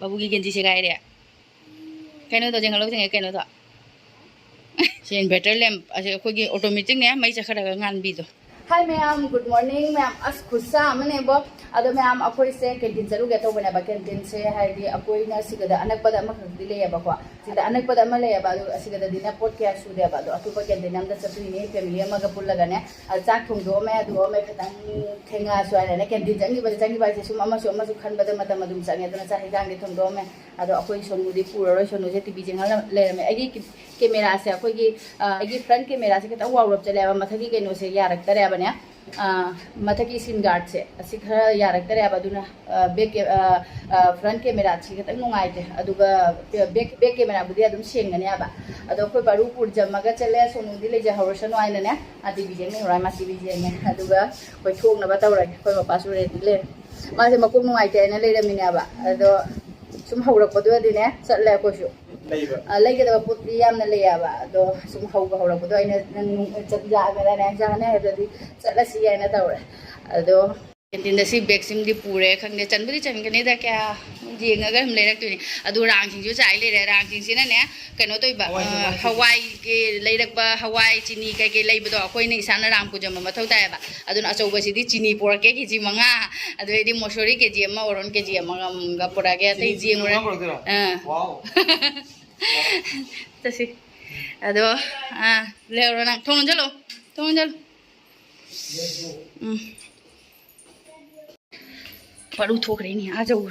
बाबूगी गेंजी से गायरे कहीं तो जंगल जंगे कहीं तो से इन्वर्टर लैम्प अखोगी ऑटोमेटिक ने मई चखरगा गानबी दो hi ma'am good morning ma'am अस खुसा मने बो अदो मैम अखोई से कैंटीन चलुगे तौबने बा कैंटीन से हाइदी अखोई ना सिगदा अनकपदा अमखदि लेयबा को सिदा अनकपदा अमा लेयबा अदो सिगदा दिना पोट क्या सुदेबा अदो अतुपा कैंटीन अमदा चतुइने फैमिली अमगा पुल्लगाने चाक थोंदो मे अदो मे खतंग थेंगा सुआने कैंटीन चंगी बाजे सुम अमसु खनबदा मतम अदुम चांगे अदो चा हिगांगे थोंदो मे अदो अखोई सोनुदी पुररो सोनुजे टीवी जेंगल लेरमे अगी कैमरा से अखोई अगी फ्रंट कैमरा से खतंग वाउरप चलेबा मथगी कैनो से यारक्तरेबा मथकी स्क्रीन गार्ड से खर यारक्तरेबा बैक फ्रंट कैमरा से खतंग नुंगाइते बैक कैमरा बुदी अदुम सेंगनेबा अदो अखोई बारूपुर जमगा चले सोनुदी लेजे हौरसनो आइनने टीवी जेंगने होराय मा टीवी जेंगने अदुगा कोई थोंगनबा तौरगे कोई मपासु रेडी ले मासे मकुम नुंगाइते आइना लेरमिनेबा अदो सुम हौरकपदुदिने चले कोसु लेगदबा पुती यामना लेयाबा अदो सुम हौरकपदो आइना जागराने जाने हदि चलसी आइना तौरे अदो कैंटीन दा सी बैग सिमदी पुरे खंगे चनबुदी चनगने दा क्या जेंगगा हम लेरक्तुनी अदो रांगसिंजु चाइ लेरे रांगसिंसिना ने कनो तोइबा हवाई के लेरकबा हवाई चिनी कई कई लेबदो अखोइने इसाना रांग पुजम मथौ तायबा अदुन अचौबसिदी चिनी पोरके केजी मंगा अदुइदी मोसोरी केजी अमा ओरन केजी अमा गा पोरागे अतै जेंगुरे वाओ तसी अदो लेरो ना थोंन चलो परू थोक रही नहीं आ जाओ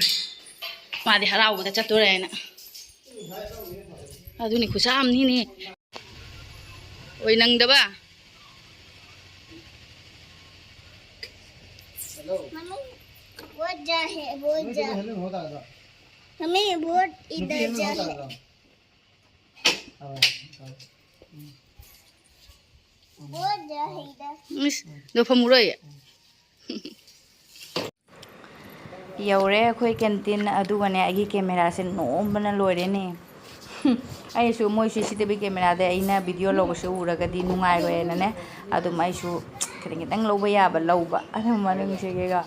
मादे हराउदा चतुरेना अदुनी खुसामनी ने ओइ नंगदबा मम्मी वो जा मम्मी वो इधर जा वो जा इधर मिस दो फमुरोय यौरे अखोई कैंटीन अदुगने आगी कैमरा से नोमबना लोरेने आइसु मोइ सीसीटीवी कैमरा दे आइना वीडियो लोगसे उरगदी नुंगाइरोयने अदुम आइसु खितंग लौबा याबा लौबा अदुम मनुंगसेगा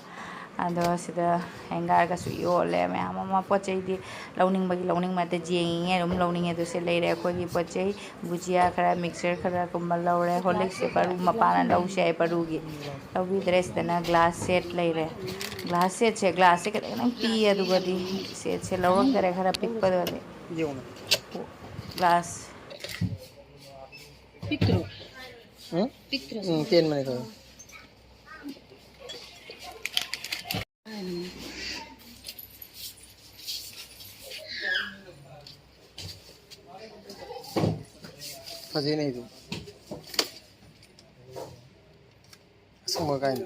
अदो सिदा हैंगर का योले मैम अमा पोचैदी लौनिंगबगी लौनिंगमाते जेंगिंगे अदुम लौनिंगे दुसे लेरे अखोगी पोचै भुजिया खरा मिक्सर खरा कुम्बा लौरे हॉर्लिक्स से परू मपाना लौसे परूगी लौबी ड्रेसदना ग्लास सेट लेरे ग्लास सेट से खतंग पी अदुगदी सेट से लौरक्तरे खरा पिकपदोदे ग्लास पिक्ट्रो केन मने को फजे नहीं तू समझ का नहीं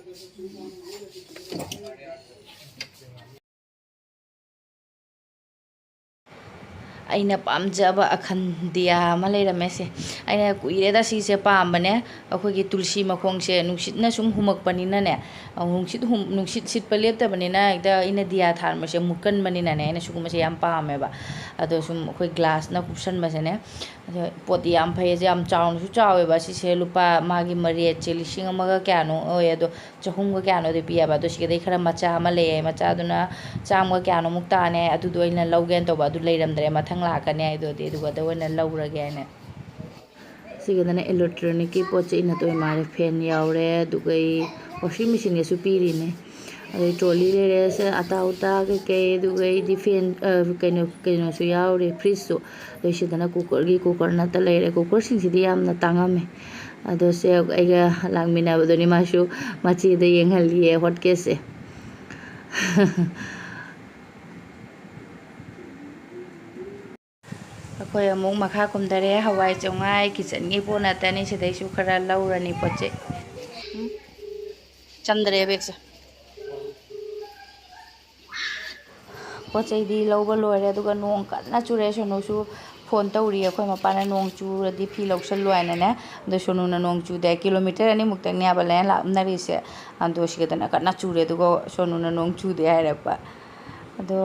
अना पाजब अखन दिया लेरमे से अना कुरेदा सीसे पाबने अखोगी तुलसी मखों से नुसितना सूम हुमकपनीने नुसित सिटप लेप्तबनीना एकदम अना दिया थारमसे मुकनबनीने अना सुगुमसे याम पामेबा अदो सूम अखोई ग्लासना कुसनबसेने पोती याम फैसे याम चावनसु चावेबा सिसे लुपा मागी मरेट लिसिंग अमगा क्यानो ओय अदो चहुमगा क्यानो दे पियाबा अदो सिगदे खरा मचा अमा लेय मचादुना चामगा क्यानो मुक्ताने अदुदो अइना लौगेन तोबा अदु लेरमद्रे मथंग लाकने आइदोदे अदुगदा ओइना लौरगे आइना सिगदना इलेक्ट्रॉनिक की पोचे इन तो मारे फैन यावरे दुगई वॉशिंग मशीन के सुपीरीने अरे ट्रॉली ले से आता उता के दुगई दी फैन कइनो सु यावरे फ्रिज सु सिदना कुकर नत लेरे कुकर सिंसिदी यामना तांगामे अदो से आइगा लांगमिनाबदोनि मासु मचीदे येंगहलिए हॉट केस से अखोई अमुक मखा कुमदरे हवाई चौंगाई किचन की पोनातनी सिदैसु खरा लौरनी पोचे चंद्रे बेगसे पोचैदी लौब लोरे अदुगा नोंग कन्ना चुरे सोनुसु फोन तौरी अखोई मपाना नोंग चुरदी फी लौसल लोयनने अदो सोनुना नोंग चुदे किलोमीटर अनि मुक्तंग न्याबले लामनरिसे अदो सिगदना कन्ना चुरे अदुगा सोनुना नोंग चुदे हायरपा अदो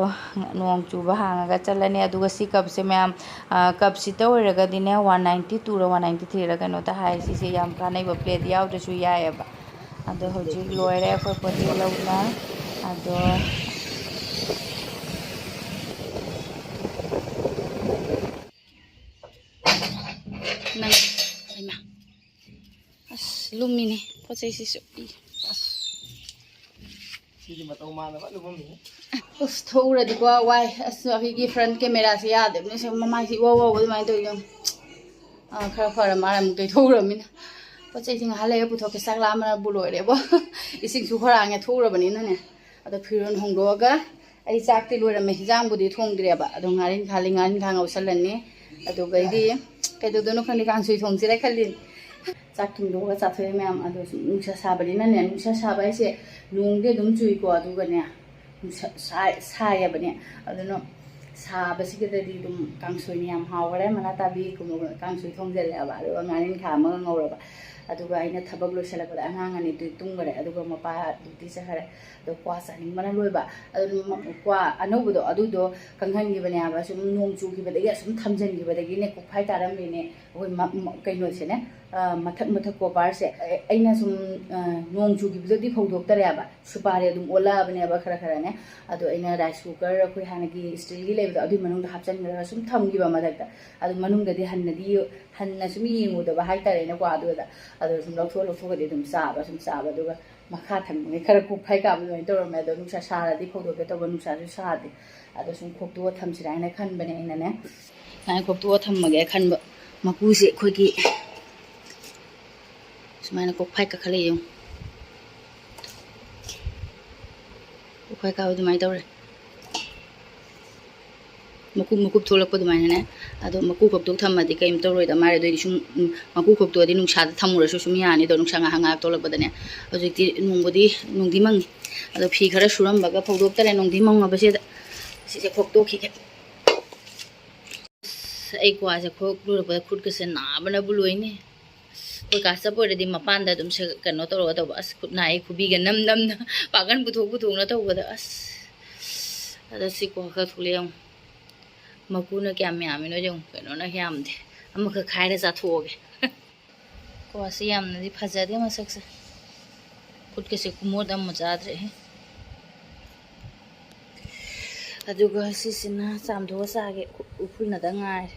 नोंग चुबा हांगा चलने अदुगा सी कप से मैम कप सी तौरगदिने 192 रा 193 रा कनो ता हाय सी से याम कानैबा प्लेट यावदसु यायबा अदो होजि लोयरे अखोई पोती लौना अदो ꯂꯨꯝꯃꯤꯅꯦ ꯄꯣꯠ ꯆꯩꯁꯤꯁꯨ ꯁꯤꯗꯤ ꯃꯇꯧ ꯃꯥꯟꯅꯕ ꯂꯨꯕꯝꯅꯤ ꯑꯁ ꯊꯧꯔꯗꯤꯀꯣ ꯋꯥꯏ ꯑꯁ ꯑꯩꯈꯣꯏꯒꯤ ꯐ꯭ꯔꯟ ꯀꯦꯃꯦꯔꯥꯁꯦ ꯌꯥꯗꯕꯅꯤ ꯁꯨꯝ ꯃꯃꯥꯏꯁꯤ ꯏꯋꯥ ꯋꯥꯎꯕ ꯑꯗꯨꯃꯥꯏꯅ ꯇꯧꯋꯤ ꯈꯔ ꯐꯔ ꯃꯥꯜꯂꯦ ꯑꯃꯨꯛ ꯇꯩꯊꯣꯛꯎꯔꯕꯅꯤꯅ ꯄꯣꯠ ꯆꯩꯁꯤ ꯉꯥꯏꯍꯥꯛ ꯂꯩꯔ ꯄꯨꯊꯣꯛꯀꯦ ꯆꯥꯛ ꯂꯥꯝꯕꯅꯕꯨ ꯂꯣꯏꯔꯦꯕꯣ ꯏꯁꯤꯡꯁꯨ ꯈꯔꯥꯡꯉꯦ ꯊꯣꯛꯎꯔꯕꯅꯤꯅꯅꯦ ꯑꯗꯣ ꯐꯤꯔꯣꯟ ꯍꯣꯡꯗꯣꯛꯑꯒ ꯑꯩ ꯆꯥꯛꯇꯤ ꯂꯣꯏꯔꯝꯃꯦ ꯍꯤꯟꯖꯥꯡꯕꯨꯗꯤ ꯊꯣꯡꯗ꯭ꯔꯦꯕ ꯑꯗꯣ ꯉꯥꯔꯤꯟꯈꯥ ꯉꯧꯁꯜꯂꯅꯤ ꯑꯗꯨꯒꯩꯗꯤ ꯀꯩꯗꯧꯗꯣꯏꯅꯣ ꯈꯪꯗꯦ ꯀꯥꯡꯁꯣꯏ ꯊꯣꯡꯁꯤꯔ ꯈꯜꯂꯤꯅꯤ ꯆꯥꯛ ꯊꯣꯡꯗꯣꯛꯑꯒ ꯆꯥꯊꯣꯛꯑꯦ ꯃꯌꯥꯝ ꯑꯗꯣ ꯅꯨꯡꯁꯥ ꯁꯥꯕꯅꯤꯅꯅꯦ ꯅꯨꯡꯁꯥ ꯁꯥꯕ ꯍꯥꯏꯁꯦ ꯅꯣꯡꯗꯤ ꯑꯗꯨꯝ ꯆꯨꯏꯀꯣ ꯑꯗꯨꯒꯅꯦ ꯅꯨꯡꯁꯥ ꯁꯥꯏꯌꯦꯕꯅꯦ ꯑꯗꯨꯅ ꯁꯥꯕꯁꯤꯗꯗꯤ ꯑꯗꯨꯝ ꯀꯥꯡꯁꯣꯏꯅ ꯌꯥꯝ ꯍꯥꯎꯈꯔꯦ ꯃꯅꯥ ꯇꯥꯕꯤꯒꯨꯝꯕ ꯀꯥꯡꯁꯣꯏ ꯊꯣꯡꯖꯜꯂꯦꯕ ꯑꯗꯨꯒ ꯉꯥꯔꯤꯟꯈꯥ ꯑꯃꯒ ꯉꯧꯔꯕ ꯑꯗꯨꯒ ꯑꯩꯅ ꯊꯕꯛ ꯂꯣꯏꯁꯤꯜꯂꯛꯄꯗ ꯑꯉꯥꯡ ꯑꯅꯤꯗꯨ ꯇꯨꯝꯈꯔꯦ ꯑꯗꯨꯒ ꯃꯄꯥ ꯗ꯭ꯌꯨꯇꯤ ꯆꯠꯈꯔꯦ ꯑꯗꯣ ꯀ꯭ꯋꯥ ꯆꯥꯅꯤꯡꯕꯅ ꯂꯣꯏꯕ ꯑꯗꯨ ꯀ꯭ꯋꯥ ꯑꯅꯧꯕꯗꯣ ꯑꯗꯨꯗꯣ ꯀꯪꯍꯟꯈꯤꯕꯅꯦꯕ ꯁꯨꯝ ꯅꯣꯡ ꯆꯨꯈꯤꯕꯗꯒꯤ ꯑꯁꯨꯝ ꯊꯝꯖꯤꯟꯈꯤꯕꯗꯒꯤꯅꯦ ꯀꯣꯛꯐꯥꯏ ꯇꯥꯔꯝꯃꯤꯅꯦ ꯑꯩꯈꯣꯏ ꯀꯩꯅꯣꯁꯤꯅꯦ ꯃꯊꯛ ꯀꯣꯕꯔꯁꯦ ꯑꯩꯅ ꯁꯨꯝ ꯅꯣꯡ ꯆꯨꯈꯤꯕꯗꯗꯤ ꯐꯧꯗꯣꯛꯇꯔꯦꯕ ꯁꯨꯄꯥꯔꯤ ꯑꯗꯨꯝ ꯑꯣꯜꯂꯛꯑꯕꯅꯦꯕ ꯈꯔꯅꯦ ꯑꯗꯣ ꯑꯩꯅ ꯔꯥꯏꯁ ꯀꯨꯀꯔ ꯑꯩꯈꯣꯏ ꯍꯥꯟꯅꯒꯤ ꯁ꯭ꯇꯤꯜꯒꯤ ꯂꯩꯕꯗꯣ ꯑꯗꯨꯏ ꯃꯅꯨꯡꯗ ꯍꯥꯞꯆꯤꯟꯈ꯭ꯔꯒ ꯁꯨꯝ ꯊꯝꯈꯤꯕ ꯃꯊꯛꯇ ꯑꯗꯨ ꯃꯅꯨꯡꯗꯗꯤ ꯍꯟꯅ ꯁꯨꯝ ꯌꯦꯡꯉꯨꯗꯕ ꯍꯥꯏꯇꯥꯔꯦꯅꯦꯀꯣ ꯑꯗꯨꯗ ꯁꯨꯝ ꯂꯧꯊꯣꯛꯑꯒꯗꯤ ꯑꯗꯨꯝ ꯆꯥꯕ ꯑꯗꯨꯒ ꯃꯈꯥ ꯊꯪꯕꯒꯤ ꯈꯔ ꯀꯣꯛꯐꯥꯏ ꯀꯥꯕ ꯑꯗꯨꯃꯥꯏꯅ ꯇꯧꯔꯝꯃꯦ ꯑꯗꯣ ꯅꯨꯡꯁꯥ ꯁꯥꯔꯗꯤ ꯐꯧꯗꯣꯛꯀꯦ ꯇꯧꯕ ꯅꯨꯡꯁꯥꯁꯨ ꯁꯥꯗꯦ ꯑꯗꯣ ꯁꯨꯝ ꯈꯣꯛꯇꯣꯛꯑ ꯊꯝꯁꯤꯔꯥ ꯍꯥꯏꯅ ꯈꯟꯕꯅꯦ ꯑꯩꯅꯅꯦ ꯁꯨꯃꯥꯏꯅ ꯈꯣꯛꯇꯣꯛꯑ ꯊꯝꯃꯒꯦ ꯈꯟꯕ ꯃꯀꯨꯁꯦ ꯑꯩꯈꯣꯏꯒꯤ ꯁꯨꯃꯥꯏꯅ ꯀꯣꯛꯐꯥꯏ ꯀꯥꯈꯠꯂꯛꯑꯦ ꯌꯦꯡꯉꯨ ꯀꯣꯛꯐꯥꯏ ꯀꯥꯕ ꯑꯗꯨꯃꯥꯏꯅ ꯇꯧꯔꯦ ꯃꯀꯨꯞ ꯊꯣꯛꯂꯛꯄ ꯑꯗꯨꯃꯥꯏꯅꯅꯦ ꯑꯗꯣ ꯃꯀꯨ ꯈꯣꯛꯇꯣꯛ ꯊꯝꯃꯗꯤ ꯀꯩꯝ ꯇꯧꯔꯣꯏꯗ ꯃꯥꯔꯦ ꯑꯗꯨꯑꯣꯏꯗꯤ ꯁꯨꯝ ꯃꯀꯨ ꯈꯣꯛꯇꯣꯛꯑꯗꯤ ꯅꯨꯡꯁꯥꯗ ꯊꯝꯃꯨꯔꯁꯨ ꯁꯨꯝ ꯌꯥꯅꯤ ꯑꯗꯣ ꯅꯨꯡꯁꯥ ꯉꯥꯏꯍꯥꯛ ꯊꯣꯛꯂꯛꯄꯗꯅꯦ ꯍꯧꯖꯤꯛꯇꯤ ꯅꯣꯡꯗꯤ ꯃꯪꯉꯤ ꯑꯗꯣ ꯐꯤ ꯈꯔ ꯁꯨꯔꯝꯕꯒ ꯐꯧꯗꯣꯛꯇꯔꯦ ꯅꯣꯡꯗꯤ ꯃꯪꯉꯕꯁꯤꯗ ꯁꯤꯁꯦ ꯈꯣꯛꯇꯣꯛꯈꯤꯒꯦ ꯑꯩ ꯀ꯭ꯋꯥꯁꯦ ꯈꯣꯛꯂꯨꯔꯛꯄꯗ ꯈꯨꯠꯀꯁꯦ ꯅꯥꯕꯅꯕꯨ ꯂꯣꯏꯅꯤ ꯑꯩꯈꯣꯏ ꯀꯥ ꯆꯠꯄ ꯑꯣꯏꯔꯗꯤ ꯃꯄꯥꯟꯗ ꯑꯗꯨꯝ ꯀꯩꯅꯣ ꯇꯧꯔꯒ ꯇꯧꯕ ꯑꯁ ꯈꯨꯠ ꯅꯥꯏ ꯈꯨꯕꯤꯒ ꯅꯝꯅ ꯄꯥꯡꯒꯟ ꯄꯨꯊꯣꯛꯅ ꯇꯧꯕꯗ ꯑꯁ ꯑꯗ ꯁꯤ ꯀ꯭ꯋꯥ ꯈꯔ ꯊꯣꯛꯂꯛꯑꯦ ꯌꯦꯡꯉꯨ ꯃꯀꯨꯅ ꯀꯌꯥꯝ ꯌꯥꯝꯃꯤꯅꯣ ꯌꯦꯡꯉꯨ ꯀꯩꯅꯣꯅ ꯌꯥꯝꯗꯦ ꯑꯃꯈꯛ ꯈꯥꯏꯔ ꯆꯥꯊꯣꯛꯑꯒꯦ ꯀ꯭ꯋꯥꯁꯤ ꯌꯥꯝꯅꯗꯤ ꯐꯖꯗꯦ ꯃꯁꯛꯁꯦ ꯈꯨꯠꯀꯁꯦ ꯀꯨꯃꯣꯠ ꯑꯃ ꯆꯥꯗ꯭ꯔꯦ ꯑꯗꯨꯒ ꯁꯤꯁꯤꯅ ꯆꯥꯝꯊꯣꯛꯑ ꯆꯥꯒꯦ ꯎꯐꯨꯜꯅꯗ ꯉꯥꯏꯔꯦ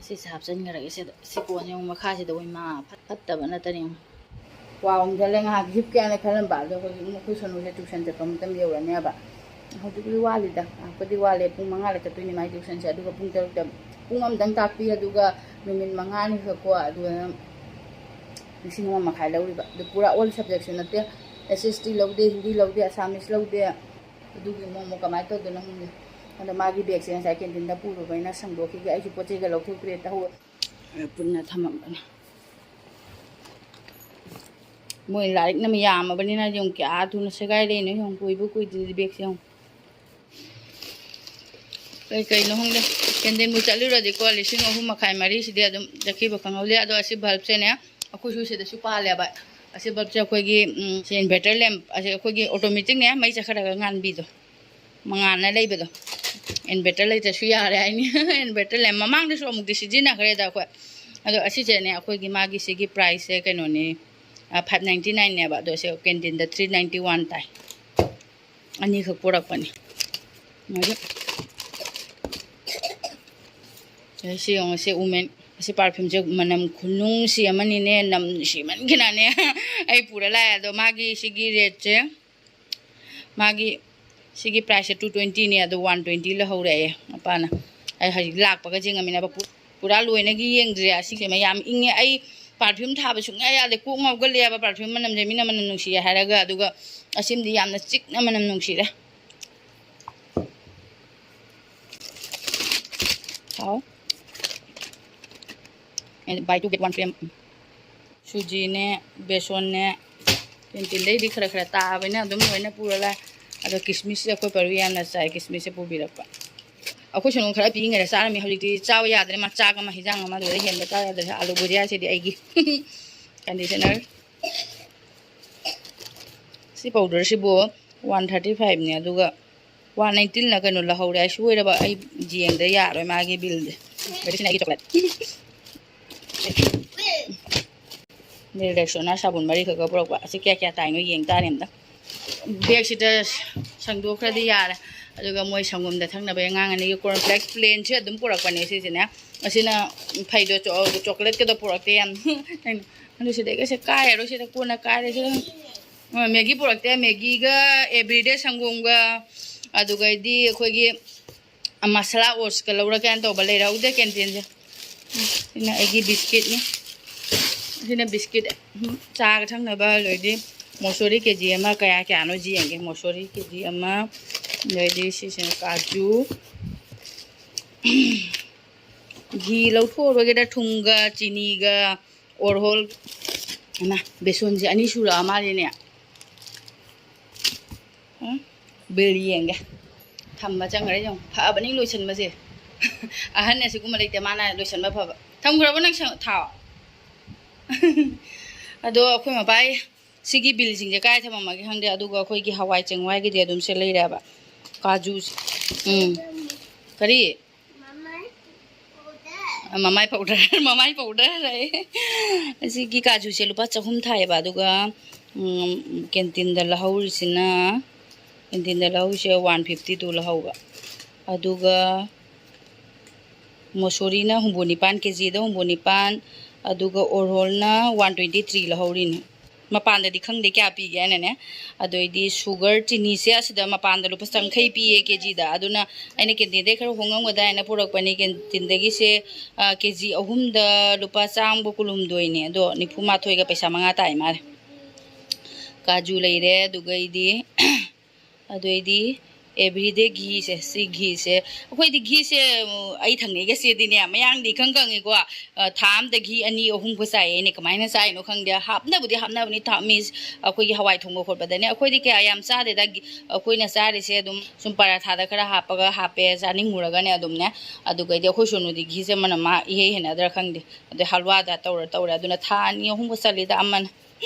ꯁꯤꯁꯦ ꯍꯥꯞꯆꯤꯟꯈ꯭ꯔꯒꯦ ꯁꯤꯗ ꯁꯤ ꯀꯣꯟꯁꯦ ꯑꯃꯨꯛ ꯃꯈꯥꯁꯤꯗ ꯑꯣꯏ ꯃꯥ ꯐꯠꯇꯕ ꯅꯠꯇꯅꯤ ꯑꯃꯨꯛ ꯀ꯭ꯋꯥ ꯑꯃꯨꯛ ꯉꯥꯏꯍꯥꯛ ꯍꯤꯞꯀꯦꯅ ꯈꯜꯂꯝꯕ ꯑꯗꯣ ꯍꯧꯖꯤꯛ ꯑꯩꯈꯣꯏ ꯁꯣꯅꯨꯁꯦ ꯇ꯭ꯌꯨꯁꯟ ꯆꯠꯄ ꯃꯇꯝ ꯌꯧꯔꯅꯦꯕ ꯍꯧꯖꯤꯛꯄꯨꯗꯤ ꯋꯥꯠꯂꯤꯗ ꯉꯥꯏꯍꯥꯛꯄꯨꯗꯤ ꯋꯥꯠꯂꯦ ꯄꯨꯡ 5ꯗ ꯆꯠꯇꯣꯏꯅꯤ ꯃꯥꯒꯤ ꯇ꯭ꯌꯨꯁꯟꯁꯦ ꯑꯗꯨꯒ ꯄꯨꯡ 6ꯗ ꯄꯨꯡ ꯑꯃꯇꯪ ꯇꯥꯛꯄꯤ ꯑꯗꯨꯒ ꯅꯨꯃꯤꯠ 5ꯅꯤꯈꯛꯀꯣ ꯑꯗꯨꯒ 1.5 ꯂꯧꯔꯤꯕ ꯑꯗꯨ ꯄꯨꯔꯥ ꯑꯣꯜ ꯁꯕꯖꯦꯛꯁꯨ ꯅꯠꯇꯦ SST ꯂꯧꯗꯦ ꯍꯤꯟꯗꯤ ꯂꯧꯗꯦ ꯑꯁꯥꯃꯤꯁ ꯂꯧꯗꯦ ꯑꯗꯨꯒꯤ ꯑꯃꯨꯛ ꯀꯃꯥꯏꯅ ꯇꯧꯗꯣꯏꯅꯣ ꯈꯪꯗꯦ ꯑꯗꯣ ꯃꯥꯒꯤ ꯕꯦꯒꯁꯦ ꯉꯁꯥꯏ ꯀꯦꯟꯇꯤꯟꯗ ꯄꯨꯔꯨꯕꯩꯅ ꯁꯪꯗꯣꯛꯈꯤꯒꯦ ꯑꯩꯁꯨ ꯄꯣꯠ ꯆꯩꯒ ꯂꯧꯊꯣꯛꯇ꯭ꯔꯦ ꯄꯨꯟꯅ ꯊꯝꯃꯝꯕꯅꯦ ꯃꯣꯏ ꯂꯥꯏꯔꯤꯛꯅ ꯌꯥꯝꯃꯕꯅꯤꯅ ꯌꯦꯡꯉꯨ ꯀꯌꯥ ꯊꯨꯅ ꯁꯦꯒꯥꯏꯔꯛꯏꯅꯣ ꯌꯦꯡꯉꯨ ꯀꯨꯏꯗ꯭ꯔꯤꯗꯤ ꯕꯦꯒꯁꯦ ꯌꯦꯡꯉꯨ ꯀꯩꯅꯣ ꯈꯪꯗꯦ ꯀꯦꯟꯇꯤꯟꯕꯨ ꯆꯠꯂꯨꯔꯗꯤꯀꯣ 3,500 ꯁꯤꯗꯤ ꯑꯗꯨꯝ ꯆꯠꯈꯤꯕ ꯈꯪꯍꯧꯗꯦ ꯑꯗꯣ ꯑꯁꯤ ꯕꯜꯕꯁꯦꯅꯦ ꯑꯩꯈꯣꯏꯁꯨ ꯁꯤꯗꯁꯨ ꯄꯥꯜꯂꯦꯕ ꯑꯁꯤ ꯕꯜꯕꯁꯦ ꯑꯩꯈꯣꯏꯒꯤ ꯁꯤ ꯏꯟꯚꯔꯇꯔ ꯂꯦꯝꯞ ꯑꯁꯤ ꯑꯩꯈꯣꯏꯒꯤ ꯑꯣꯇꯣꯃꯦꯇꯤꯛꯅꯦ ꯃꯩ ꯆꯠꯈ꯭ꯔꯒ ꯉꯥꯟꯕꯤꯗꯣ ꯃꯉꯥꯟꯅ ꯂꯩꯕꯗꯣ ꯏꯟꯚꯔꯇꯔ ꯂꯩꯇ꯭ꯔꯁꯨ ꯌꯥꯔꯦ ꯍꯥꯏꯅꯤ ꯏꯟꯚꯔꯇꯔ ꯂꯦꯝꯞ ꯃꯃꯥꯡꯗꯁꯨ ꯑꯃꯨꯛꯇꯤ ꯁꯤꯖꯤꯟꯅꯈ꯭ꯔꯦꯗ ꯑꯩꯈꯣꯏ ꯑꯗꯣ ꯑꯁꯤꯁꯦꯅꯦ ꯑꯩꯈꯣꯏꯒꯤ ꯃꯥꯒꯤ ꯁꯤꯒꯤ ꯄ꯭ꯔꯥꯏꯁꯁꯦ ꯀꯩꯅꯣꯅꯤ 599ꯅꯦꯕ ꯑꯗꯣ ꯁꯤ ꯀꯦꯟꯇꯤꯟꯗ 391 ꯇꯥꯏ ꯑꯅꯤꯈꯛ ꯄꯨꯔꯛꯄꯅꯤ ꯁꯤ ꯌꯦꯡꯉꯣ ꯁꯤ ꯎꯃꯦꯟ ꯑꯁꯤ ꯄꯥꯔꯐ꯭ꯌꯨꯝꯁꯦ ꯃꯅꯝ ꯈꯨꯅꯨꯡꯁꯤ ꯑꯃꯅꯤꯅꯦ ꯅꯨꯡꯁꯤꯃꯟꯈꯤꯅꯅꯦ ꯑꯩ ꯄꯨꯔ ꯂꯥꯛꯑꯦ ꯑꯗꯣ ꯃꯥꯒꯤ ꯁꯤꯒꯤ ꯔꯦꯠꯁꯦ ꯃꯥꯒꯤ ꯁꯤꯒꯤ ꯄ꯭ꯔꯥꯏꯁꯁꯦ 220ꯅꯦ ꯑꯗꯣ 120 ꯂꯧꯍꯧꯔꯛꯑꯦ ꯃꯄꯥꯅ ꯑꯩ ꯍꯧꯖꯤꯛ ꯂꯥꯛꯄꯒ ꯌꯦꯡꯉꯝꯃꯤꯅꯦꯕ ꯄꯨꯔꯥ ꯂꯣꯏꯅꯒꯤ ꯌꯦꯡꯗ꯭ꯔꯤ ꯑꯁꯤꯁꯦ ꯌꯥꯝ ꯏꯪꯉꯦ ꯑꯩ ꯄꯥꯔꯐ꯭ꯌꯨꯝ ꯊꯥꯕ ꯁꯨꯡꯌꯥ ꯌꯥꯗꯦ ꯀꯣꯛ ꯉꯥꯎꯒꯜꯂꯦꯕ ꯄꯥꯔꯐ꯭ꯌꯨꯝ ꯃꯅꯝꯁꯦ ꯃꯤꯅ ꯃꯅꯝ ꯅꯨꯡꯁꯤꯌꯦ ꯍꯥꯏꯔꯒ ꯑꯗꯨꯒ ꯑꯁꯤꯃꯗꯤ ꯌꯥꯝꯅ ꯆꯤꯛꯅ ꯃꯅꯝ ꯅꯨꯡꯁꯤꯔꯦ ꯍꯥꯎ buy 2 get 1 free ꯁꯨꯖꯤꯅꯦ ꯕꯦꯁꯣꯟꯅꯦ ꯀꯦꯟꯇꯤꯟꯗꯩꯗꯤ ꯈꯔ ꯇꯥꯕꯅꯤꯅ ꯑꯗꯨꯝ ꯂꯣꯏꯅ ꯄꯨꯔ ꯂꯥꯛꯑꯦ ꯑꯗꯣ ꯀꯤꯁꯃꯤꯁꯁꯦ ꯑꯩꯈꯣꯏ ꯄꯔꯨ ꯌꯥꯝꯅ ꯆꯥꯏ ꯀꯤꯁꯃꯤꯁꯁꯦ ꯄꯨꯕꯤꯔꯛꯄ ꯑꯩꯈꯣꯏ ꯁꯨꯅꯨ ꯈꯔ ꯄꯤꯉꯩꯗ ꯆꯥꯔꯝꯃꯤ ꯍꯧꯖꯤꯛꯇꯤ ꯆꯥꯕ ꯌꯥꯗ꯭ꯔꯦ ꯃꯥ ꯆꯥꯛ ꯑꯃ ꯍꯤꯟꯖꯥꯡ ꯑꯃ ꯑꯗꯨꯗ ꯍꯦꯟꯕ ꯆꯥ ꯌꯥꯗ꯭ꯔꯦ ꯑꯥꯂꯨ ꯕꯨꯖꯤꯌꯥꯁꯤꯗꯤ ꯑꯩꯒꯤ ꯀꯟꯗꯤꯁꯅꯔ ꯁꯤ ꯄꯥꯎꯗꯔꯁꯤꯕꯨ 135ꯅꯦ ꯑꯗꯨꯒ 119ꯅ ꯀꯩꯅꯣ ꯂꯧꯍꯧꯔꯦ ꯑꯩ ꯁꯣꯏꯔꯕ ꯑꯩ ꯌꯦꯡꯗ ꯌꯥꯔꯣꯏ ꯃꯥꯒꯤ ꯕꯤꯜꯁꯦ ꯃꯦꯗꯤꯁꯤꯟ ꯑꯩꯒꯤ ꯆꯣꯀ꯭ꯂꯦꯠ ꯔꯦꯛꯁꯣꯅꯥ ꯁꯥꯕꯨꯟ 3 ꯄꯨꯔꯛꯄ ꯑꯁꯤ ꯀꯌꯥ ꯇꯥꯏꯅꯣ ꯌꯦꯡ ꯇꯥꯔꯦ ꯑꯝꯇ ꯕꯦꯒꯁꯤꯗ ꯁꯪꯗꯣꯛꯈ꯭ꯔꯗꯤ ꯌꯥꯔꯦ ꯑꯗꯨꯒ ꯃꯣꯏ ꯁꯪꯒꯣꯝꯗ ꯊꯛꯅꯕ ꯑꯉꯥꯡ ꯑꯅꯤꯒꯤ ꯀꯣꯔꯟꯐ꯭ꯂꯦꯛꯁ ꯄ꯭ꯂꯦꯟꯁꯦ ꯑꯗꯨꯝ ꯄꯨꯔꯛꯄꯅꯦ ꯁꯤꯁꯤꯅꯦ ꯑꯁꯤꯅ ꯐꯩꯗꯣ ꯆꯣꯀ꯭ꯂꯦꯠꯀꯗꯣ ꯄꯨꯔꯛꯇꯦ ꯌꯥꯝ ꯑꯗꯨ ꯁꯤꯗꯩꯒꯁꯦ ꯀꯥꯏꯔꯣꯏ ꯁꯤꯗ ꯀꯣꯟꯅ ꯀꯥꯏꯔꯦ ꯁꯤꯗ ꯃꯦꯒꯤ ꯄꯨꯔꯛꯇꯦ ꯃꯦꯒꯤꯒ ꯑꯦꯕ꯭ꯔꯤꯗꯦ ꯁꯪꯒꯣꯝꯒ ꯑꯗꯨꯒꯩꯗꯤ ꯑꯩꯈꯣꯏꯒꯤ ꯃꯁꯥꯂꯥ ꯑꯣꯠꯁꯀ ꯂꯧꯔꯒꯦꯅ ꯇꯧꯕ ꯂꯩꯔꯛꯍꯧꯗꯦ ꯀꯦꯟꯇꯤꯟꯁꯦ ꯁꯤꯅ ꯑꯩꯒꯤ ꯕꯤꯁꯀꯤꯠꯅꯤ ꯁꯤꯅ ꯕꯤꯁꯀꯤꯠ ꯆꯥꯒ ꯊꯛꯅꯕ ꯑꯗꯩꯗꯤ ꯃꯣꯁꯣꯔꯤ ꯀꯦꯖꯤ ꯑꯃ ꯀꯌꯥꯅꯣ ꯌꯦꯡꯒꯦ ꯃꯣꯁꯣꯔꯤ ꯀꯦꯖꯤ ꯑꯃ ꯑꯗꯩꯗꯤ ꯁꯤꯁꯤꯅ ꯀꯥꯖꯨ ꯘꯤ ꯂꯧꯊꯣꯛꯎꯔꯒꯦꯗ ꯊꯨꯝꯒ ꯆꯤꯅꯤꯒ ꯑꯣꯔꯍꯣꯜ ꯑꯃ ꯕꯦꯁꯣꯟꯁꯦ ꯑꯅꯤ ꯁꯨꯔꯛꯑ ꯃꯥꯜꯂꯦꯅꯦ ꯕꯤꯜ ꯌꯦꯡꯒꯦ ꯊꯝꯕ ꯆꯪꯈ꯭ꯔꯦ ꯌꯦꯡꯉꯣ ꯐꯕꯅꯤ ꯂꯣꯏꯁꯟꯕꯁꯦ ꯑꯍꯟ ꯑꯁꯤꯒꯨꯝꯕ ꯂꯩꯇꯦ ꯃꯥꯅ ꯂꯣꯏꯁꯟꯕ ꯐꯕ ꯊꯝꯈ꯭ꯔꯕ ꯅꯪ ꯊꯥꯎ ꯑꯗꯣ ꯑꯩꯈꯣꯏ ꯃꯄꯥꯏ ꯁꯤꯒꯤ ꯕꯤꯜꯁꯤꯡꯁꯦ ꯀꯥꯏ ꯊꯝꯃꯝꯃꯒꯦ ꯈꯪꯗꯦ ꯑꯗꯨꯒ ꯑꯩꯈꯣꯏꯒꯤ ꯍꯋꯥꯏ ꯆꯦꯡꯋꯥꯏꯒꯤꯗꯤ ꯑꯗꯨꯝ ꯁꯤ ꯂꯩꯔꯦꯕ ꯀꯥꯖꯨ ꯀꯔꯤ ꯃꯃꯥꯏ ꯄꯥꯎꯗꯔ ꯍꯥꯏ ꯑꯁꯤꯒꯤ ꯀꯥꯖꯨꯁꯦ ꯂꯨꯄꯥ 100 ꯊꯥꯏꯌꯦꯕ ꯑꯗꯨꯒ ꯀꯦꯟꯇꯤꯟꯗ ꯂꯧꯍꯧꯔꯤꯁꯤꯅ ꯀꯦꯟꯇꯤꯟꯗ ꯂꯧꯍꯧꯔꯤꯁꯦ 152 ꯂꯧꯍꯧꯕ ꯑꯗꯨꯒ ꯃꯣꯁꯣꯔꯤꯅ 94 ꯀꯦꯖꯤꯗ 94 ꯑꯗꯨꯒ ꯑꯣꯔꯍꯣꯜꯅ 123 ꯂꯧꯍꯧꯔꯤꯅꯤ ꯃꯄꯥꯟꯗꯗꯤ ꯈꯪꯗꯦ ꯀꯌꯥ ꯄꯤꯒꯦ ꯍꯥꯏꯅꯅꯦ ꯑꯗꯩꯗꯤ ꯁꯨꯒꯔ ꯆꯤꯅꯤꯁꯦ ꯑꯁꯤꯗ ꯃꯄꯥꯟꯗ ꯂꯨꯄꯥ 90 ꯄꯤꯌꯦ ꯀꯦꯖꯤꯗ ꯑꯗꯨꯅ ꯑꯩꯅ ꯀꯦꯟꯇꯤꯟꯗꯩ ꯈꯔ ꯍꯣꯡꯉꯝꯒꯗ꯭ꯔꯥ ꯍꯥꯏꯅ ꯄꯨꯔꯛꯄꯅꯤ ꯀꯦꯟꯇꯤꯟꯗꯒꯤꯁꯦ ꯀꯦꯖꯤ 3ꯗ ꯂꯨꯄꯥ 112ꯅꯦ ꯑꯗꯣ 94ꯒ ꯄꯩꯁా 5 ꯇꯥꯏ ꯃꯥꯜꯂꯦ ꯀꯥꯖꯨ ꯂꯩꯔꯦ ꯑꯗꯨꯒꯩꯗꯤ ꯑꯦꯕ꯭ꯔꯤꯗꯦ ꯘꯤꯁꯦ ꯁꯤ ꯘꯤꯁꯦ ꯑꯩꯈꯣꯏꯗꯤ ꯘꯤꯁꯦ ꯑꯩ ꯊꯪꯅꯩꯒ ꯆꯦꯗꯤꯅꯦ ꯃꯌꯥꯡꯗꯤ ꯈꯪꯉꯤꯀꯣ ꯊꯥ ꯑꯃꯗ ꯘꯤ 2, 3ꯒ ꯆꯥꯏꯌꯦꯅꯦ ꯀꯃꯥꯏꯅ ꯆꯥꯏꯅꯣ ꯈꯪꯗꯦ ꯍꯥꯞꯅꯕꯨꯗꯤ ꯍꯥꯞꯅꯕꯅꯤ ꯃꯤꯁ ꯑꯩꯈꯣꯏꯒꯤ ꯍꯋꯥꯏ ꯊꯣꯡꯕ ꯈꯣꯠꯄꯗꯅꯦ ꯑꯩꯈꯣꯏꯗꯤ ꯀꯌꯥ ꯌꯥꯝ ꯆꯥꯗꯦꯗ ꯑꯩꯈꯣꯏꯅ ꯆꯥꯔꯤꯁꯦ ꯑꯗꯨꯝ ꯁꯨꯝ ꯄꯔꯥꯊꯥꯗ ꯈꯔ ꯍꯥꯞꯄꯦ ꯆꯥꯅꯤꯡꯉꯨꯔꯒꯅꯦ ꯑꯗꯨꯝꯅꯦ ꯑꯗꯨꯒꯩꯗꯤ ꯑꯩꯈꯣꯏ ꯁꯣꯅꯨꯗꯤ ꯘꯤꯁꯦ ꯃꯅꯝ ꯃꯥ ꯏꯍꯩ ꯍꯩꯅꯗ꯭ꯔꯥ ꯈꯪꯗꯦ ꯑꯗꯩ ꯍꯜꯋꯥꯗ ꯇꯧꯔꯦ ꯑꯗꯨꯅꯊꯥ 2, 3ꯒ ꯆꯠꯂꯤꯗ ꯑꯃꯅ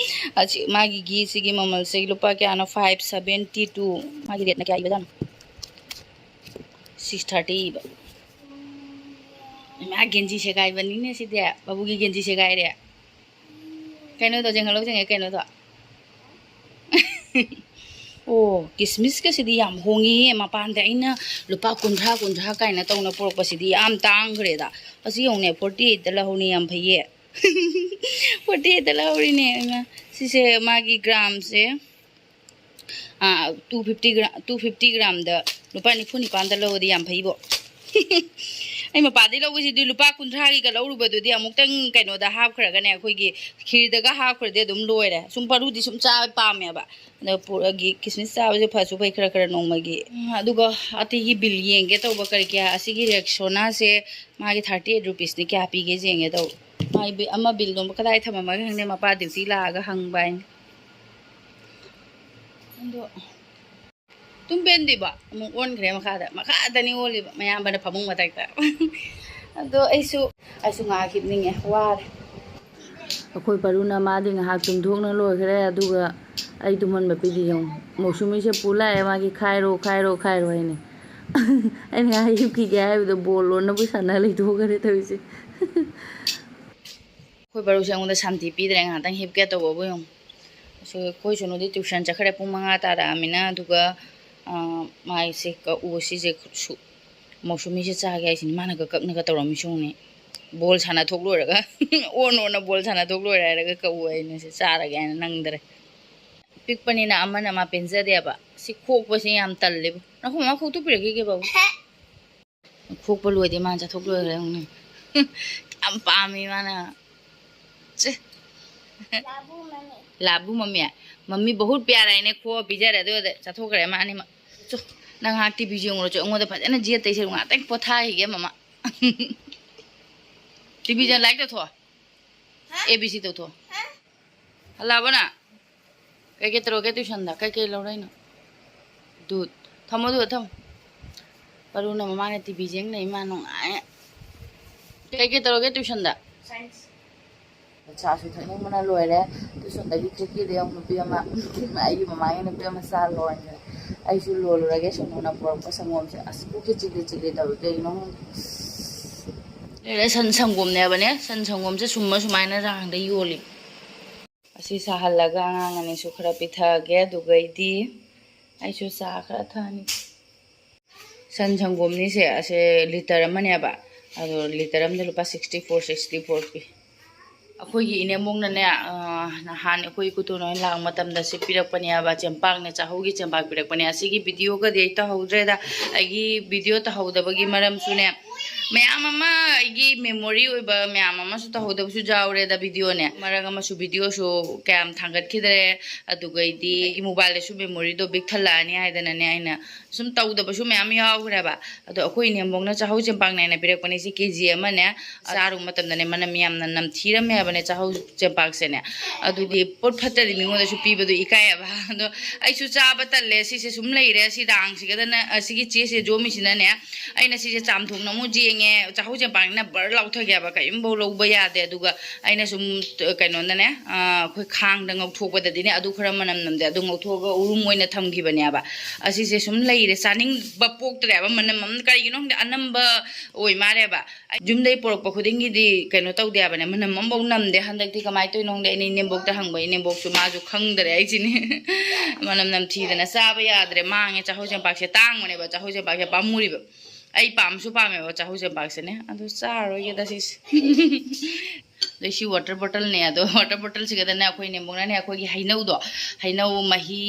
ꯑꯁꯤ ꯃꯥꯒꯤ ꯘꯤꯁꯤꯒꯤ ꯃꯃꯜꯁꯦ ꯂꯨꯄꯥ ꯀꯌꯥꯅꯣ 572 ꯃꯥꯒꯤ ꯔꯦꯠꯅ ꯀꯌꯥ ꯏꯕꯖꯥꯠꯅꯣ 630 이ꯕ ꯃꯥ ꯒꯦꯟꯖꯤ ꯁꯦꯒꯥꯏꯕꯅꯤꯅꯦ ꯁꯤꯗꯤ ꯕꯥꯕꯨꯒꯤ ꯒꯦꯟꯖꯤ ꯁꯦꯒꯥꯏꯔꯦ ꯀꯩꯅꯣꯗꯣ ꯖꯦꯡꯍꯜꯂꯧ ꯖꯦꯡꯉꯦ ꯀꯩꯅꯣꯗꯣ ꯑꯣ ꯀꯤꯁꯃꯤꯁꯀꯁꯤꯗꯤ ꯌꯥꯝ ꯍꯣꯡꯉꯤꯍꯦ ꯃꯄꯥꯟꯗ ꯑꯩꯅ ꯂꯨꯄꯥ 50 ꯀꯥꯏꯅ ꯇꯧꯅ ꯄꯨꯔꯛꯄꯁꯤꯗꯤ ꯌꯥꯝ ꯇꯥꯡꯈ꯭ꯔꯦꯗ ꯑꯁꯤ ꯌꯦꯡꯉꯨꯅꯦ 48ꯗ ꯂꯧꯍꯧꯅꯤ ꯌꯥꯝ ꯐꯩꯌꯦ 48ꯗ ꯂꯧꯍꯧꯔꯤꯅꯦ ꯁꯤꯁꯦ ꯃꯥꯒꯤ ꯒ꯭ꯔꯥꯝꯁꯦ 250 ꯒ꯭ꯔꯥꯝꯗ ꯂꯨꯄꯥ 94ꯗ ꯂꯧꯔꯗꯤ ꯌꯥꯝ ꯐꯩꯕꯣ ꯑꯩ ꯃꯄꯥꯗꯩ ꯂꯧꯕꯁꯤꯗꯤ ꯂꯨꯄా 50ꯒꯤꯒ ꯂꯧꯔꯨꯕꯗꯨꯗꯤ ꯑꯃꯨꯛꯇꯪ ꯀꯩꯅꯣꯗ ꯍꯥꯞꯈ꯭ꯔꯒꯅꯦ ꯑꯩꯈꯣꯏꯒꯤ ꯈꯤꯔꯗꯒ ꯍꯥꯞꯈ꯭ꯔꯗꯤ ꯑꯗꯨꯝ ꯂꯣꯏꯔꯦ ꯁꯨꯝ ꯄꯥꯔꯨꯗꯤ ꯁꯨꯝ ꯆꯥꯕ ꯄꯥꯝꯃꯦꯕ ꯑꯗ ꯄꯨꯔꯛꯒꯤ ꯀꯤꯁꯃꯤꯁ ꯆꯥꯕꯁꯦ ꯐꯁꯨ ꯐꯩ ꯈꯔ ꯅꯣꯡꯃꯒꯤ ꯑꯗꯨꯒ ꯑꯇꯩꯒꯤ ꯕꯤꯜ ꯌꯦꯡꯒꯦ ꯇꯧꯕ ꯀꯔꯤ ꯀꯌꯥ ꯑꯁꯤꯒꯤ ꯔꯦꯛꯁꯣꯅꯥꯁꯦ ꯃꯥꯒꯤ 38 ꯔꯨꯄꯤꯁꯅꯤ ꯀꯌꯥ ꯄꯤꯒꯦ ꯌꯦꯡꯒꯦ ꯇꯧꯕ ꯃꯥꯒꯤ ꯑꯃ ꯕꯤꯜꯗꯣ ꯀꯗꯥꯏ ꯊꯝꯃꯝꯃꯒ ꯈꯪꯗꯦ ꯃꯄꯥ ꯗ꯭ꯌꯨꯇꯤ ꯂꯥꯛꯑꯒ ꯍꯪꯕ ꯍꯥꯏꯅ ꯑꯗꯣ ꯇꯨꯝꯕꯦꯟꯗꯤꯕ ꯑꯃꯨꯛ ꯑꯣꯟꯈ꯭ꯔꯦ ꯃꯈꯥꯗꯅꯤ ꯑꯣꯜꯂꯤꯕ ꯃꯌꯥꯝꯕꯅ ꯐꯃꯨꯡ ꯃꯊꯛꯇ ꯑꯗꯣ ꯑꯩꯁꯨ ꯉꯥꯏꯍꯥꯛ ꯍꯤꯞꯅꯤꯡꯉꯦ ꯋꯥꯔꯦ ꯑꯩꯈꯣꯏ ꯄꯔꯨꯅ ꯃꯥꯗꯤ ꯉꯥꯏꯍꯥꯛ ꯇꯨꯝꯊꯣꯛꯅ ꯂꯣꯏꯈ꯭ꯔꯦ ꯑꯗꯨꯒ ꯑꯩ ꯇꯨꯝꯍꯟꯕ ꯄꯤꯗꯤ ꯌꯦꯡꯉꯨ ꯃꯧꯁꯨꯃꯤꯁꯦ ꯄꯨ ꯂꯥꯛꯑꯦ ꯃꯥꯒꯤ ꯈꯥꯏꯔꯣ ꯍꯥꯏꯅꯦ ꯑꯩꯅ ꯉꯥꯏꯍꯥꯛ ꯍꯤꯞꯈꯤꯒꯦ ꯍꯥꯏꯕꯗꯣ ꯕꯣꯜ ꯂꯣꯟꯅꯕꯨ ꯁꯥꯟꯅ ꯂꯩꯊꯣꯛꯈ꯭ꯔꯦ ꯇꯧꯔꯤꯁꯦ ꯑꯩꯈꯣꯏ ꯄꯔꯨꯁꯦ ꯑꯩꯉꯣꯟꯗ ꯁꯥꯟꯇꯤ ꯄꯤꯗ꯭ꯔꯦ ꯉꯥꯏꯍꯥꯛꯇꯪ ꯍꯤꯞꯀꯦ ꯇꯧꯕꯕꯨ ꯌꯦꯡꯉꯨ ꯑꯩꯈꯣꯏ ꯁꯣꯅꯨꯗꯤ ꯇ꯭ꯌꯨꯁꯟ ꯆꯠꯈ꯭ꯔꯦ ꯄꯨꯡ 5 ꯇꯥꯔꯛꯑꯃꯤꯅ ꯑꯗꯨꯒ ꯃꯥꯏꯁꯦ ꯎꯁꯤꯁꯦ ꯃꯧꯁꯨꯃꯤꯁꯦ ꯆꯥꯒꯦ ꯍꯥꯏꯁꯤꯅꯤ ꯃꯥꯅꯒ ꯀꯛꯅꯒ ꯇꯧꯔꯝꯃꯤꯁꯨꯅꯦ ꯕꯣꯜ ꯁꯥꯟꯅ ꯊꯣꯛ ꯂꯣꯏꯔꯒ ꯑꯣꯟꯅ ꯕꯣꯜ ꯁꯥꯟꯅ ꯊꯣꯛ ꯂꯣꯏꯔꯦ ꯍꯥꯏꯔꯒ ꯀꯛꯎ ꯑꯩꯅꯁꯦ ꯆꯥꯔꯒꯦ ꯍꯥꯏꯅ ꯅꯪꯗ꯭ꯔꯦ ꯄꯤꯛꯄꯅꯤꯅ ꯑꯃꯅ ꯃꯥ ꯄꯦꯟꯖꯗꯦꯕ ꯁꯤ ꯈꯣꯛꯄꯁꯦ ꯌꯥꯝ ꯇꯜꯂꯦꯕ ꯅꯈꯣꯏ ꯃꯃꯥ ꯈꯣꯛꯇꯣꯛꯄꯤꯔꯛꯈꯤꯒꯦ ꯕꯥꯕꯨ ꯈꯣꯛꯄ ꯂꯣꯏꯗꯦ ꯃꯥꯅ ꯆꯥꯊꯣꯛ ꯂꯣꯏꯈ꯭ꯔꯦ ꯌꯥꯝ ꯄꯥꯝꯃꯤ ꯃꯥꯅ लाबू मम्मी बहुत प्यारा है खो पीजरे चाथोखे मा नंग टीवी जेंगो फजन जेत तैसे पोथागे ममा टीवी लाइक तौथो ABC तौथो हलाबना कई तौरगे ट्यूशन कई लौरनो दूध थमो दूध थम परुना ममा ने टीवी जेंग मा नुंगाए कई तौरगे ट्यूशन चासू थकनिंगबना लोरे ट्यूशनदगी क्रिकेट नुपी ममागे नुपी चा लोरगे अभी लोलुरगे सोनूना पुरक्प संगोम से पुके चिल्ली तब कईनो सन संगोमने सन संगोम से सुम सुमायना रांग योली असी साहल्लगा आंगांगनेसु खरा पिथागे दुगैदी आइसु चा खरा थानी सन संगोमनी से असे लीटर अमनेबा अदो लीटर अमदे लुपा 64 पी ꯑꯩꯈꯣꯏꯒꯤ ꯏꯅꯦꯝꯕꯣꯛꯅꯅꯦ ꯅꯍꯥꯟ ꯑꯩꯈꯣꯏ ꯀꯨꯇꯨꯅꯣꯏ ꯂꯥꯛ ꯃꯇꯝꯗ ꯁꯤ ꯄꯤꯔꯛꯄꯅꯦꯕ ꯆꯦꯡꯄꯥꯛꯅꯦ ꯆꯥꯍꯧꯒꯤ ꯆꯦꯡꯄꯥꯛ ꯄꯤꯔꯛꯄꯅꯦ ꯑꯁꯤꯒꯤ ꯚꯤꯗꯤꯑꯣꯒꯗꯤ ꯑꯩ ꯇꯧꯍꯧꯗ꯭ꯔꯦꯗ ꯑꯩꯒꯤ ꯚꯤꯗꯤꯑꯣ ꯇꯧꯍꯧꯗꯕꯒꯤ ꯃꯔꯝꯁꯨꯅꯦ ꯃꯌꯥꯝ ꯑꯃ ꯑꯩꯒꯤ ꯃꯦꯃꯣꯔꯤ ꯑꯣꯏꯕ ꯃꯌꯥꯝ ꯑꯃꯁꯨ ꯇꯧꯍꯧꯗꯕꯁꯨ ꯌꯥꯎꯔꯦꯗ ꯚꯤꯗꯤꯑꯣꯅꯦ ꯃꯔꯛ ꯑꯃꯁꯨ ꯚꯤꯗꯤꯑꯣꯁꯨ ꯀꯌꯥꯝ ꯊꯥꯡꯒꯠꯈꯤꯗ꯭ꯔꯦ ꯑꯗꯨꯒꯩꯗꯤ ꯑꯩꯒꯤ ꯃꯣꯕꯥꯏꯜꯗꯁꯨ ꯃꯦꯃꯣꯔꯤꯗꯣ ꯕꯤꯛ ꯊꯜꯂꯛꯑꯅꯤ ꯍꯥꯏꯗꯅꯅꯦ ꯑꯩꯅ ꯁꯨꯝ ꯇꯧꯗꯕꯁꯨ ꯃꯌꯥꯝ ꯌꯥꯎꯈ꯭ꯔꯦꯕ ꯑꯗꯣ ꯑꯩꯈꯣꯏ ꯏꯅꯦꯝꯕꯣꯛꯅ ꯆꯥꯍꯧ ꯆꯦꯡꯄꯥꯛꯅꯦ ꯍꯥꯏꯅ ꯄꯤꯔꯛꯄꯅꯦ ꯁꯤ KG ꯑꯃꯅꯦ ꯆꯥꯔꯨꯕ ꯃꯇꯝꯗꯅꯦ ꯃꯅꯝ ꯌꯥꯝꯅ ꯅꯝꯊꯤꯔꯝꯃꯦ ꯍꯥꯏꯕꯅꯦ ꯆꯥꯍꯧ ꯆꯦꯡꯄꯥꯛꯁꯦꯅꯦ ꯑꯗꯨꯗꯤ ꯄꯣꯠ ꯐꯠꯇꯗꯤ ꯃꯤꯉꯣꯟꯗꯁꯨ ꯄꯤꯕꯗꯣ ꯏꯀꯥꯏꯑꯕ ꯑꯗꯣ ꯑꯩꯁꯨ ꯆꯥꯕ ꯇꯜꯂꯦ ꯁꯤꯁꯦ ꯁꯨꯝ ꯂꯩꯔꯦ ꯁꯤ ꯗꯥꯡꯁꯤꯒꯗꯅ ꯑꯁꯤꯒꯤ ꯆꯦꯁꯦ ꯖꯣꯝꯃꯤꯁꯤꯅꯅꯦ ꯑꯩꯅ ꯁꯤꯁꯦ ꯆꯥꯝꯊꯣꯛꯅ ꯑꯃꯨꯛ ꯌꯦꯡꯉꯦ ꯆꯥꯍꯧ ꯆꯦꯡꯄꯥꯛꯅꯤꯅ ꯕꯔ ꯂꯥꯎꯊꯒꯦꯕ ꯀꯔꯤꯝꯐꯥꯎ ꯂꯧꯕ ꯌꯥꯗꯦ ꯑꯗꯨꯒ ꯑꯩꯅ ꯁꯨꯝ ꯀꯩꯅꯣꯗꯅꯦ ꯑꯩꯈꯣꯏ ꯈꯥꯡꯗ ꯉꯧꯊꯣꯛꯄꯗꯗꯤꯅꯦ ꯑꯗꯨ ꯈꯔ ꯃꯅꯝ ꯅꯝꯗꯦ ꯑꯗꯨ ꯉꯧꯊꯣꯛꯑꯒ ꯎꯔꯨꯝ ꯑꯣꯏꯅ ꯊꯝꯈꯤꯕꯅꯦꯕ ꯑꯁꯤꯁꯦ ꯁꯨꯝ ꯂꯩꯔꯦ ꯆꯥꯅꯤꯡꯕ ꯄꯣꯛꯇ꯭ꯔꯦꯕ ꯃꯅꯝ ꯑꯃ ꯀꯔꯤꯒꯤꯅꯣ ꯈꯪꯗꯦ ꯑꯅꯝꯕ ꯑꯣꯏ ꯃꯥꯜꯂꯦꯕ ꯌꯨꯝꯗꯩ ꯄꯣꯔꯛꯄ ꯈꯨꯗꯤꯡꯒꯤꯗꯤ ꯀꯩꯅꯣ ꯇꯧꯗꯦ ꯍꯥꯏꯕꯅꯦ ꯃꯅꯝ ꯑꯃꯐꯥꯎ ꯅꯝꯗꯦ ꯍꯟꯗꯛꯇꯤ ꯀꯃꯥꯏꯅ ꯇꯧꯔꯤꯅꯣ ꯈꯪꯗꯦ ꯑꯩꯅ ꯏꯅꯦꯝꯕꯣꯛꯇ ꯍꯪꯕ ꯏꯅꯦꯝꯕꯣꯛꯁꯨ ꯃꯥꯁꯨ ꯈꯪꯗꯔꯦ ꯑꯩꯁꯤꯅꯦ ꯃꯅꯝ ꯅꯝꯊꯤꯗꯅ ꯆꯥꯕ ꯌꯥꯗ꯭ꯔꯦ ꯃꯥꯡꯉꯦ ꯆꯥꯍꯧ ꯆꯦꯡꯄꯥꯛꯁꯦ ꯇꯥꯡꯕꯅꯦꯕ ꯆꯥꯍꯧ ꯆꯦꯡꯄꯥꯛꯁꯦ ꯄꯥꯝꯃꯨꯔꯤꯕ ꯑꯩ ꯄꯥꯝꯁꯨ ꯄꯥꯝꯃꯦꯕ ꯆꯥꯍꯧ ꯆꯦꯡꯄꯥꯛꯁꯤꯅꯦ ꯑꯗꯨ ꯆꯥꯔꯔꯣꯏꯒꯦꯗ ꯁꯤꯁꯦ ꯑꯗꯩ ꯁꯤ ꯋꯥꯇꯔ ꯕꯣꯇꯜꯅꯦ ꯑꯗꯣ ꯋꯥꯇꯔ ꯕꯣꯇꯜꯁꯤꯒꯗꯅꯦ ꯑꯩꯈꯣꯏ ꯅꯦꯝꯕꯣꯛꯅꯅꯦ ꯑꯩꯈꯣꯏꯒꯤ ꯍꯩꯅꯧꯗꯣ ꯍꯩꯅꯧ ꯃꯍꯤ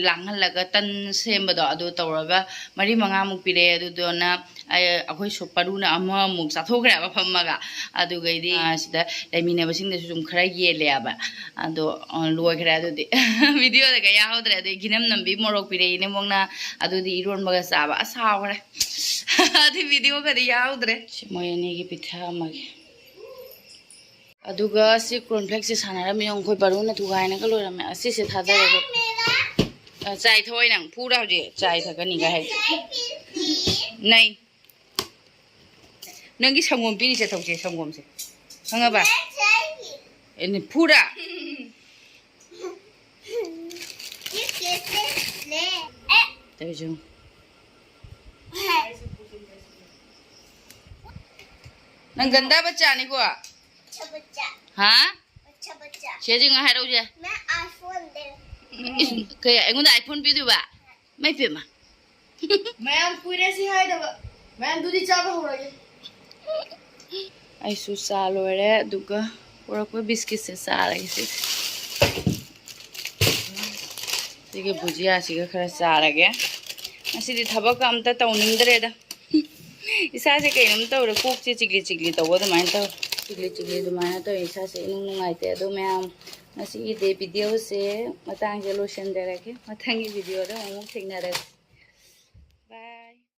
ꯂꯥꯡꯍꯜꯂꯒ ꯇꯟ ꯁꯦꯝꯕꯗꯣ ꯑꯗꯨ ꯇꯧꯔꯒ 4-5ꯃꯨꯛ ꯄꯤꯔꯛꯑꯦ ꯑꯗꯨꯗꯨꯅ ꯑꯩꯈꯣꯏ ꯄꯔꯨꯅ ꯑꯃꯃꯨꯛ ꯆꯥꯊꯣꯛꯈ꯭ꯔꯦꯕ ꯐꯝꯃꯒ ꯑꯗꯨꯒꯩꯗꯤ ꯁꯤꯗ ꯂꯩꯃꯤꯟꯅꯕꯁꯤꯡꯗꯁꯨ ꯁꯨꯝ ꯈꯔ ꯌꯦꯜꯂꯦꯕ ꯑꯗꯣ ꯂꯣꯏꯈ꯭ꯔꯦ ꯑꯗꯨꯗꯤ ꯚꯤꯗꯤꯑꯣꯗ ꯀꯌꯥ ꯌꯥꯎꯍꯧꯗ꯭ꯔꯦ ꯑꯗꯩ ꯘꯤꯅꯝ ꯅꯝꯕꯤ ꯃꯣꯔꯣꯛ ꯄꯤꯔꯛꯏ ꯏꯅꯦꯝꯕꯣꯛꯅ ꯑꯗꯨꯗꯤ ꯏꯔꯣꯟꯕꯒ ꯆꯥꯕ ꯑꯁ ꯍꯥꯎꯈ꯭ꯔꯦ ꯑꯗꯨ ꯚꯤꯗꯤꯑꯣꯒꯗꯤ ꯌꯥꯎꯍꯧꯗ꯭ꯔꯦ ꯃꯣꯏ ꯑꯅꯤꯒꯤ ꯄꯤꯊꯛꯑꯝꯃꯒꯦ ꯑꯗꯨꯒ ꯁꯤ ꯀꯣꯔꯟꯐ꯭ꯂꯦꯛꯁꯦ ꯁꯥꯟꯅꯔꯝꯃꯤ ꯑꯩꯈꯣꯏ ꯕꯔꯨꯅ ꯊꯨꯒꯥꯏꯅꯒ ꯂꯣꯏꯔꯝꯃꯦ ꯑꯁꯤꯁꯦ ꯊꯥꯗꯔꯒ ꯆꯥꯏ ꯊꯣꯛꯑꯣꯏ ꯅꯪ ꯐꯨꯔꯥ ꯍꯧꯖꯤꯛ ꯆꯥꯏ ꯊꯛꯀꯅꯤꯒ ꯍꯥꯏ ꯅꯩ ꯅꯪꯒꯤ ꯁꯪꯒꯣꯝ ꯄꯤꯔꯤꯁꯦ ꯊꯧꯁꯦ ꯁꯪꯒꯣꯝꯁꯦ ꯈꯪꯉꯕ ꯐꯨꯔꯥ ꯇꯧꯔꯤꯁꯦ ꯅꯪ ꯒꯟꯗꯥ ꯕच्चाꯅꯤꯀꯣ अच्छा बच्चा ꯍꯥ अच्छा बच्चा ꯁꯦꯖꯤꯡ ꯍꯥꯏꯔꯧꯁꯦ मैं आईफोन दे ꯀꯩ ꯑꯩꯉꯣꯟꯗ ꯑꯥꯏꯐꯣꯟ ꯄꯤꯗꯣꯏꯕ ꯃꯩ ꯄꯦꯝꯃ ꯃꯌꯥꯝ ꯀꯨꯏꯔꯦ ꯁꯤ ꯍꯥꯏꯗꯕ ꯃꯌꯥꯝꯗꯨꯗꯤ ꯆꯥꯕ ꯍꯧꯔꯒꯦ ꯑꯩꯁꯨ ꯆꯥ ꯂꯣꯏꯔꯦ ꯑꯗꯨꯒ ꯄꯨꯔꯛꯄ ꯕꯤꯁꯀꯤꯠꯁꯦ ꯆꯥꯔꯒꯦ ꯁꯤꯁꯦ ꯁꯤꯒꯤ ꯕꯨꯖꯤꯌꯥꯁꯤꯒ ꯈꯔ ꯆꯥꯔꯒꯦ ꯉꯁꯤꯗꯤ ꯊꯕꯛꯀ ꯑꯝꯇ ꯇꯧꯅꯤꯡꯗ꯭ꯔꯦꯗ ꯏꯁꯥꯁꯦ ꯀꯩꯅꯣꯝ ꯇꯧꯔꯦ ꯀꯣꯛꯁꯦ ꯆꯤꯛꯂꯤ ꯆꯤꯛꯂꯤ ꯇꯧꯕ ꯑꯗꯨꯃꯥꯏꯅ ꯇꯧꯋꯦ ꯆꯤꯛꯂꯤ ꯆꯤꯛꯂꯤ ꯑꯗꯨꯃꯥꯏꯅ ꯇꯧꯋꯦ ꯏꯁꯥꯁꯦ ꯏꯅꯨꯡ ꯅꯨꯡꯉꯥꯏꯇꯦ ꯑꯗꯣ ꯃꯌꯥꯝ ꯉꯁꯤꯒꯤꯗꯤ ꯚꯤꯗꯤꯑꯣꯁꯦ ꯃꯇꯥꯡꯁꯦ ꯂꯣꯏꯁꯤꯟꯖꯔꯒꯦ ꯃꯊꯪꯒꯤ ꯚꯤꯗꯤꯑꯣꯗ ꯑꯃꯨꯛ ꯊꯦꯡꯅꯔꯁꯤ